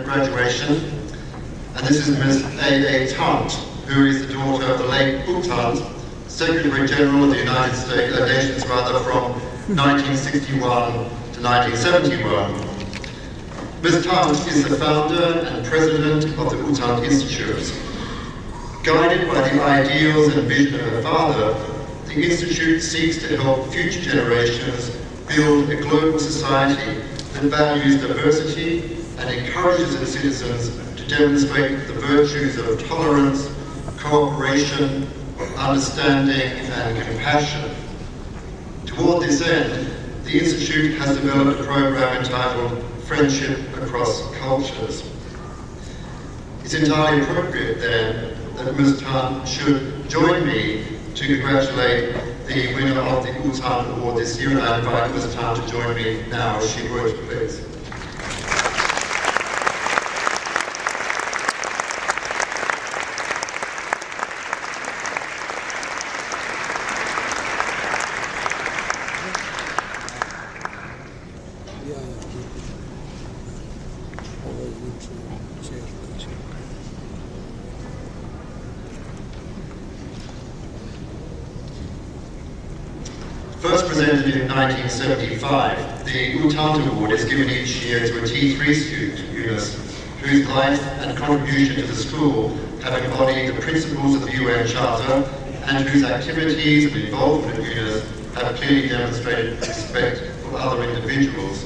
at graduation. And this is Ms. Aye Aye Thant, who is the daughter of the late U Thant, Secretary General of the United Nations from 1961 to 1971. Ms. Thant is the founder and president of the U Thant Institute. Guided by the ideals and vision of her father, the Institute seeks to help future generations build a global society that values diversity and encourages its citizens to demonstrate the virtues of tolerance, cooperation, understanding, and compassion. Toward this end, the Institute has developed a program entitled Friendship Across Cultures. It's entirely appropriate then that Ms. Thant should join me to congratulate the winner of the U Thant Award this year, and I invite Ms. Thant to join me now as she would, please. First presented in 1975, the U Thant Award is given each year to a T3 student, UNIS, whose life and contribution to the school have embodied the principles of the UN Charter and whose activities and involvement in UNIS have clearly demonstrated respect for other individuals.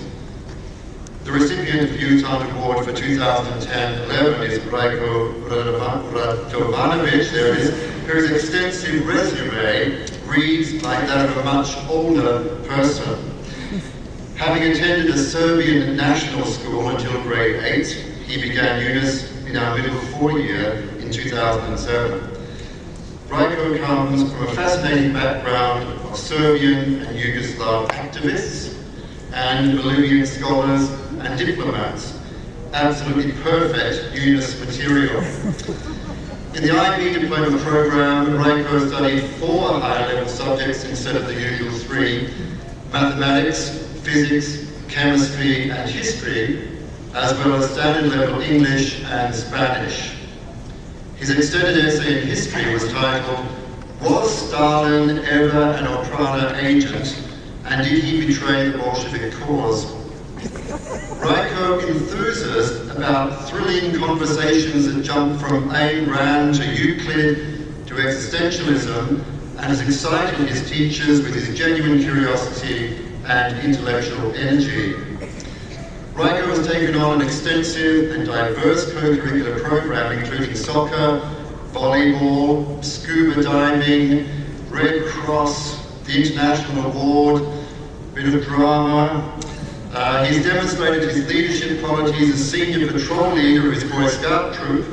The recipient of the U Thant Award for 2010-11 is Rajko Radovanović, there it is, whose extensive resume reads like that of a much older person. Having attended a Serbian national school until grade 8, he began UNIS in our middle 4 year in 2007. Rajko comes from a fascinating background of Serbian and Yugoslav activists and Bolivian scholars and diplomats. Absolutely perfect UNIS material. In the IB diploma program, Rajko studied 4 higher-level subjects instead of the usual 3: mathematics, physics, chemistry, and history, as well as standard-level English and Spanish. His extended essay in history was titled, "Was Stalin ever an Oprana agent, and did he betray the Bolshevik cause?" Rajko enthuses about thrilling conversations that jump from Ayn Rand to Euclid to existentialism, and has excited his teachers with his genuine curiosity and intellectual energy. Rajko has taken on an extensive and diverse co-curricular program including soccer, volleyball, scuba diving, Red Cross, the International Award, a bit of drama. He's demonstrated his leadership qualities as senior patrol leader of his Boy Scout troop.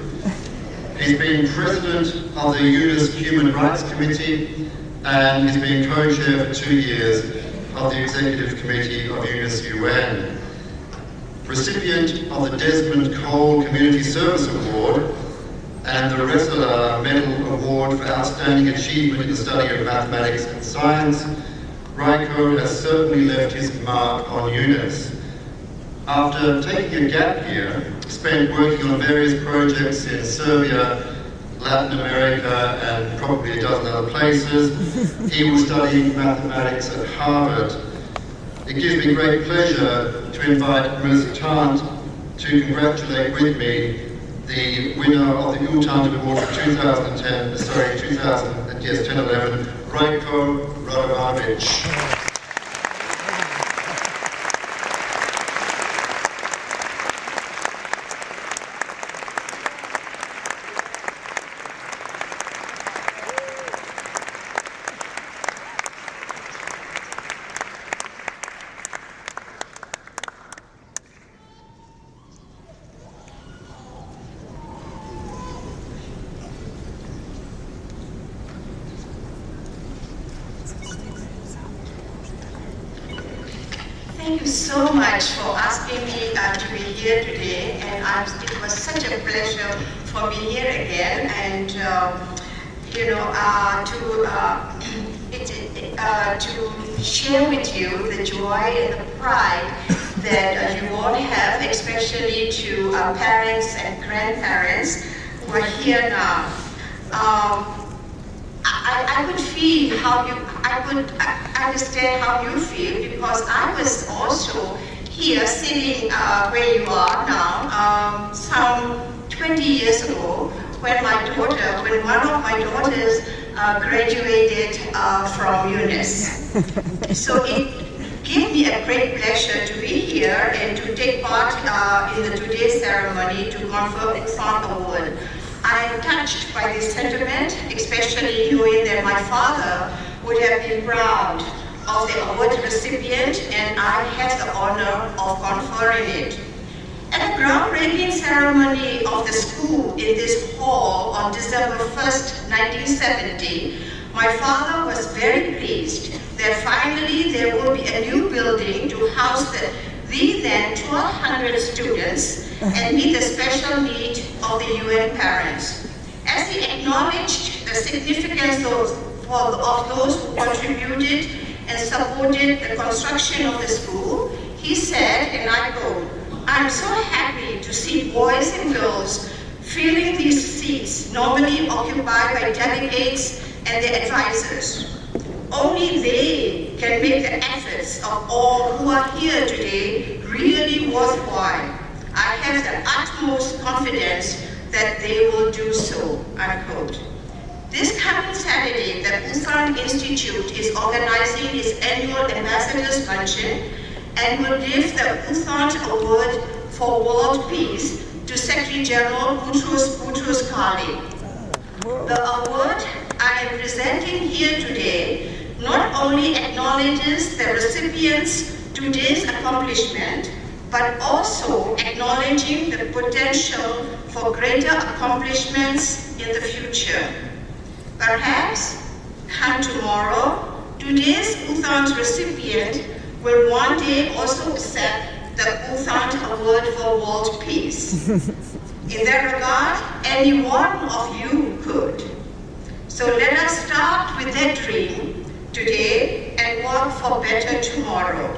He's been president of the UNIS Human Rights Committee, and he's been co-chair for 2 years of the Executive Committee of UNIS UN. Recipient of the Desmond Cole Community Service Award and the Resela Medal Award for Outstanding Achievement in the Study of Mathematics and Science, Rajko has certainly left his mark on UNIS. After taking a gap year, spent working on various projects in Serbia, Latin America, and probably a dozen other places, he was studying mathematics at Harvard. It gives me great pleasure to invite Ms. Thant to congratulate with me the winner of the U Thant Award for 2010-11, Rajko Radovanović. Thank you so much for asking me to be here today, and it was such a pleasure for me here again, and to share with you the joy and the pride that you all have, especially to parents and grandparents who are here now. I could feel how you, I could understand how you feel, because I was also here sitting where you are now, some 20 years ago, when one of my daughters graduated from UNIS. So it gave me a great pleasure to be here and to take part in the today's ceremony to confer the U Thant Award. I am touched by this sentiment, especially knowing that my father would have been proud of the award recipient, and I had the honor of conferring it. At the groundbreaking ceremony of the school in this hall on December 1st, 1970, my father was very pleased that finally there would be a new building to house the then 1,200 students and meet the special need of the UN parents. As he acknowledged the significance of those who contributed and supported the construction of the school, he said, and I quote, "I'm so happy to see boys and girls filling these seats normally occupied by delegates and their advisors. Only they can make the efforts of all who are here today really worthwhile. I have the utmost confidence that they will do so," unquote. This coming Saturday, the U Thant Institute is organizing its annual Ambassadors Luncheon and will give the U Thant Award for World Peace to Secretary General Boutros Ghali. The award I am presenting here today not only acknowledges the recipient's today's accomplishment, but also acknowledging the potential for greater accomplishments in the future. Perhaps, come tomorrow, today's U Thant recipient will one day also accept the U Thant Award for World Peace. In that regard, any one of you could. So let us start with that dream today and work for better tomorrow.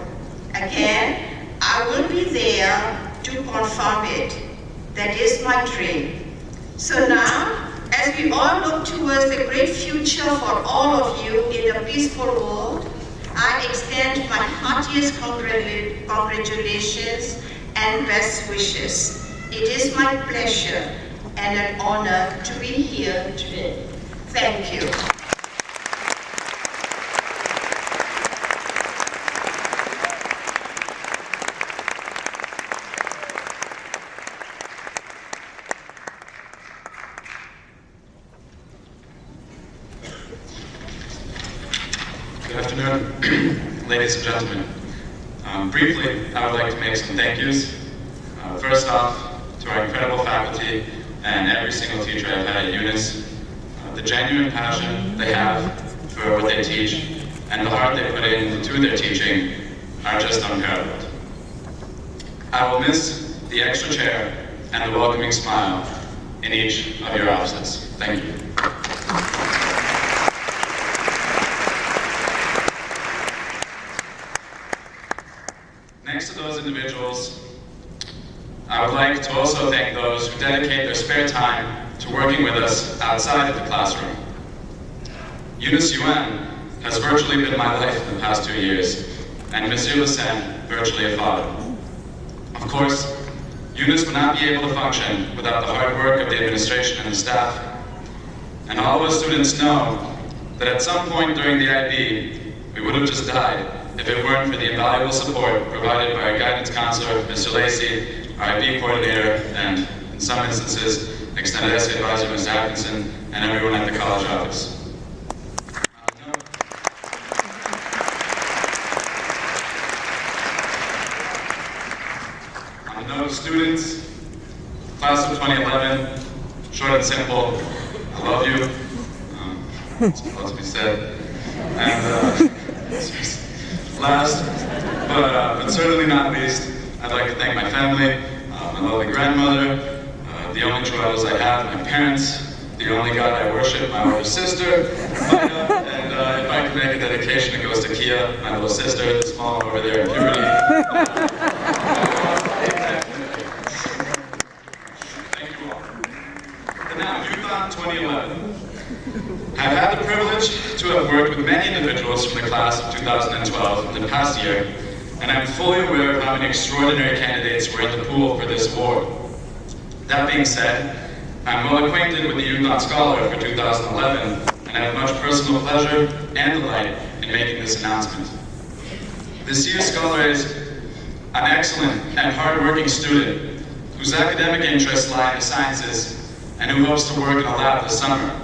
Again, I will be there to confirm it. That is my dream. So now, as we all look towards the great future for all of you in a peaceful world, I extend my heartiest congratulations and best wishes. It is my pleasure and an honor to be here today. Thank you. Good afternoon, ladies and gentlemen. Briefly, I would like to make some thank yous. First off, to our incredible faculty and every single teacher I've had at UNIS. The genuine passion they have for what they teach and the heart they put into their teaching are just unparalleled. I will miss the extra chair and the welcoming smile in each of your offices. Thank you. Next to those individuals, I would like to also thank those who dedicate their spare time to working with us outside of the classroom. UNIS UN has virtually been my life in the past 2 years, and Monsieur Lucen virtually a father. Of course, UNIS would not be able to function without the hard work of the administration and the staff. And all of us students know that at some point during the IB, we would have just died if it weren't for the invaluable support provided by our guidance counselor, Mr. Lacey, our IB coordinator, and in some instances, extended essay advisor, Mr. Atkinson, and everyone at the college office. On the note of students, class of 2011, short and simple, I love you. It's supposed to be said. And last, but certainly not least, I'd like to thank my family, my lovely grandmother, the only true idols I have, my parents, the only God I worship, my older sister, Micah, and if I could make a dedication, it goes to Kia, my little sister, the small one over there in puberty. Thank you all. And now, U Thant 2011. I've had the privilege to have worked with many individuals from the class of 2012 in the past year, and I'm fully aware of how many extraordinary candidates were in the pool for this award. That being said, I'm well acquainted with the U Thant Scholar for 2011, and I have much personal pleasure and delight in making this announcement. This year's scholar is an excellent and hard-working student whose academic interests lie in the sciences and who hopes to work in a lab this summer.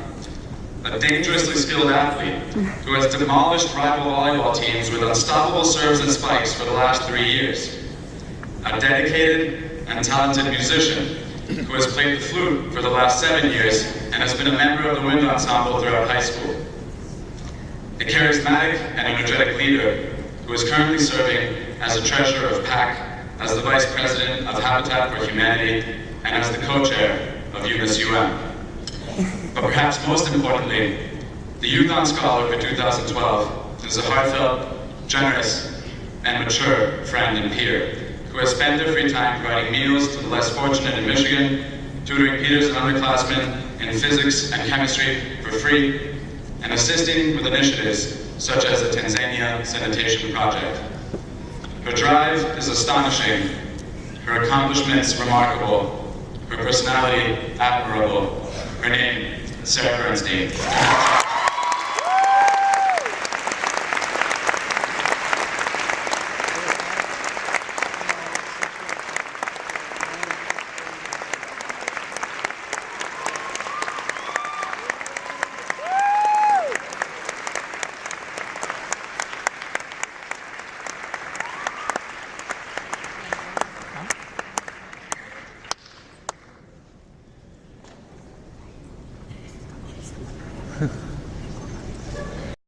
A dangerously skilled athlete who has demolished rival volleyball teams with unstoppable serves and spikes for the last 3 years. A dedicated and talented musician who has played the flute for the last 7 years and has been a member of the wind ensemble throughout high school. A charismatic and energetic leader who is currently serving as a treasurer of PAC, as the vice president of Habitat for Humanity, and as the co-chair of UNIS UM. But perhaps most importantly, the U Thant Scholar for 2012 is a heartfelt, generous, and mature friend and peer who has spent their free time providing meals to the less fortunate in Michigan, tutoring Peters and underclassmen in physics and chemistry for free, and assisting with initiatives such as the Tanzania Sanitation Project. Her drive is astonishing, her accomplishments remarkable, her personality admirable. Her name, Sarah Bernstein. Huh.